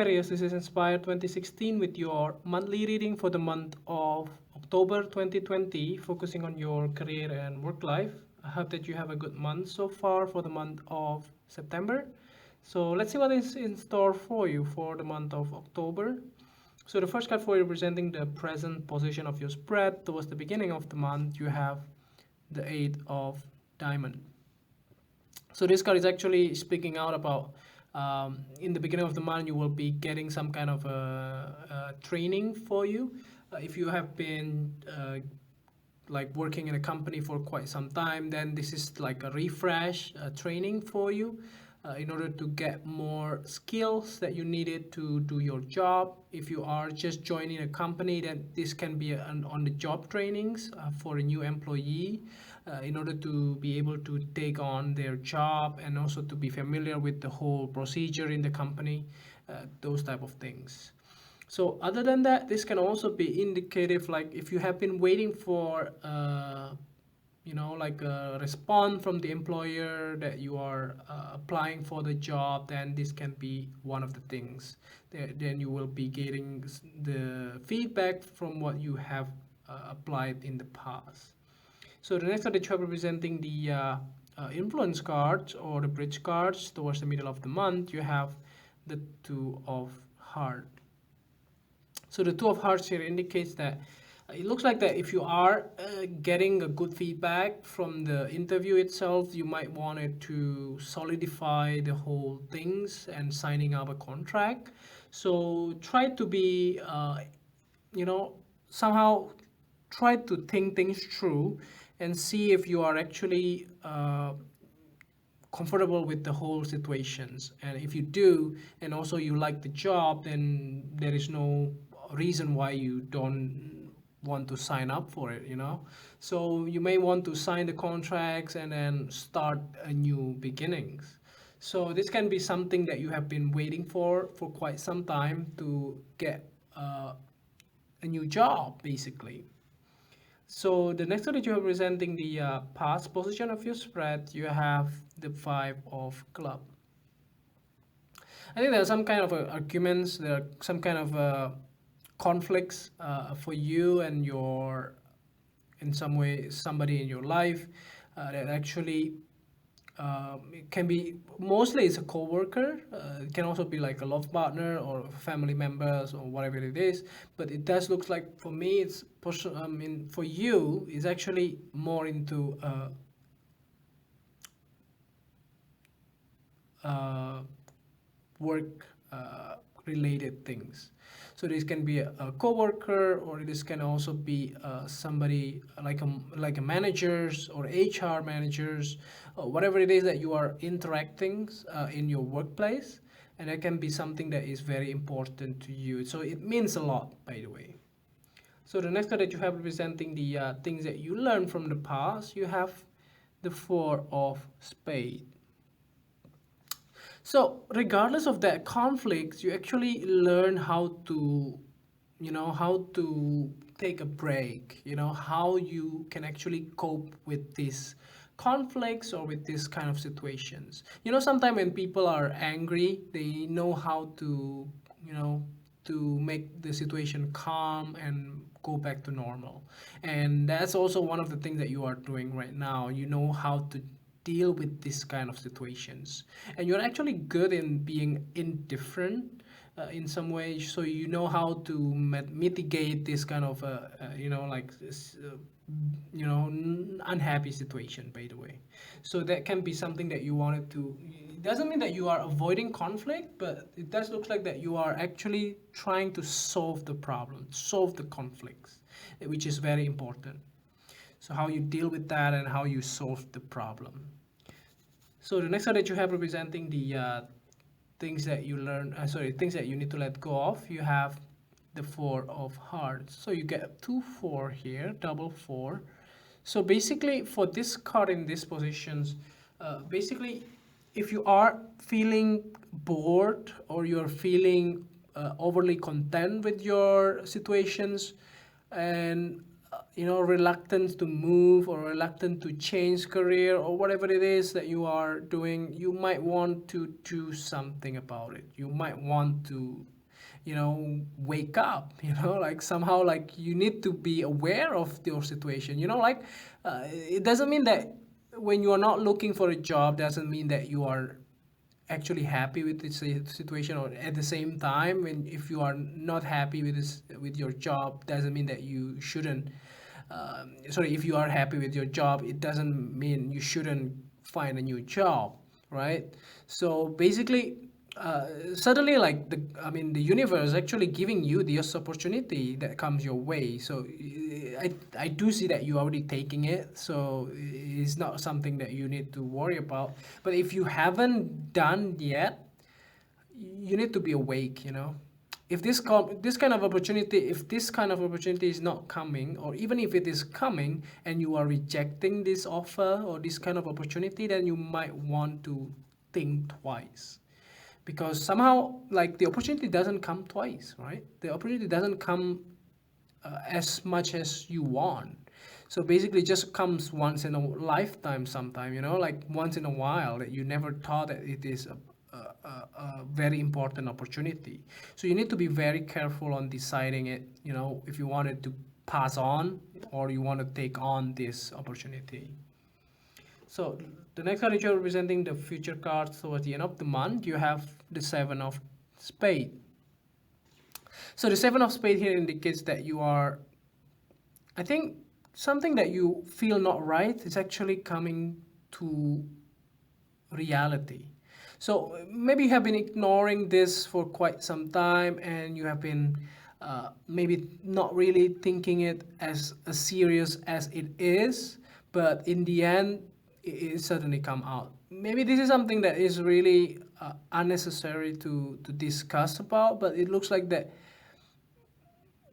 Aquarius, this is Inspired 2016 with your monthly reading for the month of October 2020, focusing on your career and work life. I hope that you have a good month so far for the month of September. So let's see what is in store for you for the month of October. So the first card for you representing the present position of your spread towards the beginning of the month, you have the Eight of Diamond. So this card is actually speaking out about in the beginning of the month you will be getting some kind of a training for you. If you have been like working in a company for quite some time, then this is like a refresh training for you in order to get more skills that you needed to do your job. If you are just joining a company, then this can be an on the job trainings for a new employee in order to be able to take on their job and also to be familiar with the whole procedure in the company, those type of things. So other than that, this can also be indicative, like if you have been waiting for like a response from the employer that you are applying for the job, then this can be one of the things. Then you will be getting the feedback from what you have applied in the past. So the next card that you are representing the influence cards or the bridge cards towards the middle of the month, you have the Two of Hearts. So the Two of Hearts here indicates that it looks like that if you are getting a good feedback from the interview itself, you might want it to solidify the whole things and signing up a contract. So try to be, somehow try to think things through and see if you are actually comfortable with the whole situations. And if you do, and also you like the job, then there is no reason why you don't want to sign up for it. So you may want to sign the contracts and then start a new beginnings. So this can be something that you have been waiting for quite some time to get a new job, basically. So the next one that you are presenting the past position of your spread, you have the Five of Club. I think there are some kind of arguments, there are some kind of conflicts for you and your, in some way, somebody in your life that actually it can be, mostly it's a co-worker, it can also be like a love partner or family members or whatever it is, but it does look like for me it's I mean for you it's actually more into work related things. So this can be a co-worker, or this can also be somebody like a managers or HR managers, whatever it is that you are interacting in your workplace, and that can be something that is very important to you. So it means a lot, by the way. So the next card that you have representing the things that you learned from the past, you have the Four of Spades. So regardless of that conflicts, you actually learn how to, how to take a break, how you can actually cope with these conflicts or with these kind of situations. Sometimes when people are angry, they know how to, to make the situation calm and go back to normal. And that's also one of the things that you are doing right now. You know how to deal with this kind of situations, and you're actually good in being indifferent in some way, so you know how to mitigate this kind of unhappy situation, by the way. So that can be something that you wanted to, it doesn't mean that you are avoiding conflict, but it does look like that you are actually trying to solve the problem, solve the conflicts, which is very important. So how you deal with that and how you solve the problem. So the next card that you have representing the things that you learn, things that you need to let go of, you have the Four of Hearts. So you get 2 4 here, double 4. So basically for this card in these positions, basically if you are feeling bored or you're feeling overly content with your situations, and reluctant to move or reluctant to change career or whatever it is that you are doing, you might want to do something about it. You might want to wake up, like somehow, like you need to be aware of your situation, like it doesn't mean that when you are not looking for a job doesn't mean that you are actually happy with this situation, or at the same time, when if you are not happy with this with your job doesn't mean that you shouldn't sorry, if you are happy with your job, it doesn't mean you shouldn't find a new job, right? So basically, suddenly, like the universe actually giving you this opportunity that comes your way. So I do see that you already taking it, so it's not something that you need to worry about. But if you haven't done yet, you need to be awake, if this kind of opportunity, if this kind of opportunity is not coming, or even if it is coming and you are rejecting this offer or this kind of opportunity, then you might want to think twice, because somehow, like, the opportunity doesn't come twice, right? The opportunity doesn't come as much as you want. So basically, it just comes once in a lifetime sometime, like once in a while, that you never thought that it is a very important opportunity. So you need to be very careful on deciding it, if you wanted to pass on or you want to take on this opportunity. So the next card is representing the future cards towards the end of the month. You have the Seven of Spades. So the Seven of Spades here indicates that you are, I think, something that you feel not right is actually coming to reality. So maybe you have been ignoring this for quite some time, and you have been maybe not really thinking it as serious as it is, but in the end, it suddenly come out. Maybe this is something that is really unnecessary to discuss about, but it looks like that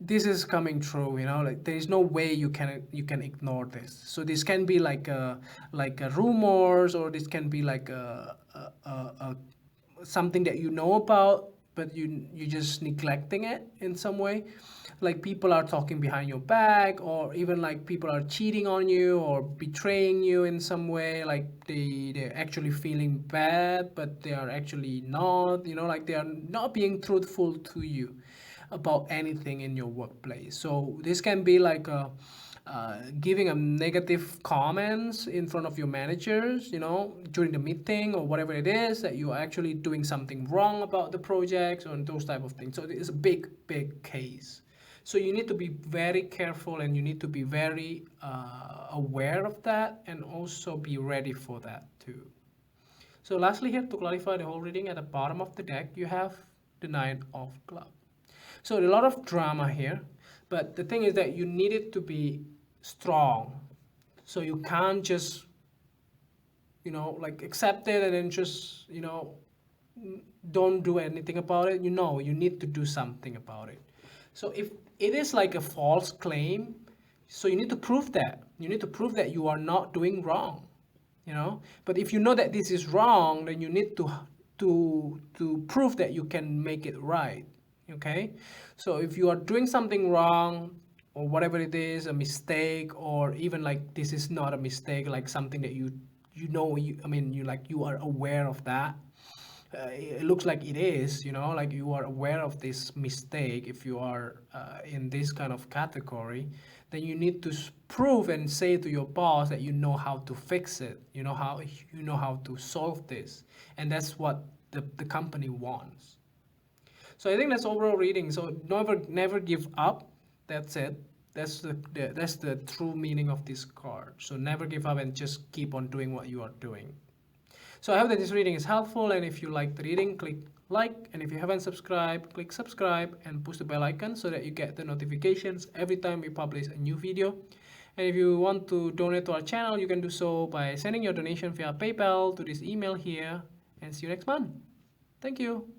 this is coming true, like there is no way you can ignore this. So this can be like a rumors, or this can be like a something that you know about, but you just neglecting it in some way. Like people are talking behind your back, or even like people are cheating on you or betraying you in some way, like they're actually feeling bad, but they are actually not, like they are not being truthful to you about anything in your workplace. So this can be like giving a negative comments in front of your managers, during the meeting or whatever it is, that you're actually doing something wrong about the projects or those type of things. So it's a big case. So you need to be very careful, and you need to be very aware of that, and also be ready for that too. So lastly, here to clarify the whole reading, at the bottom of the deck you have the Nine of Clubs. So a lot of drama here, but the thing is that you need it to be strong. So you can't just, like accept it and then just, don't do anything about it. You need to do something about it. So if it is like a false claim, so you need to prove that. You need to prove that you are not doing wrong, But if you know that this is wrong, then you need to prove that you can make it right. Okay, so if you are doing something wrong, or whatever it is, a mistake, or even like this is not a mistake, like something that you are aware of that, it looks like it is, like you are aware of this mistake. If you are in this kind of category, then you need to prove and say to your boss that you know how to fix it, you know how to solve this, and that's what the company wants. So I think that's overall reading. So never give up. That's it. That's the true meaning of this card. So never give up, and just keep on doing what you are doing. So I hope that this reading is helpful, and if you like the reading, click like, and if you haven't subscribed, click subscribe and push the bell icon so that you get the notifications every time we publish a new video. And if you want to donate to our channel, you can do so by sending your donation via PayPal to this email here, and see you next month. Thank you.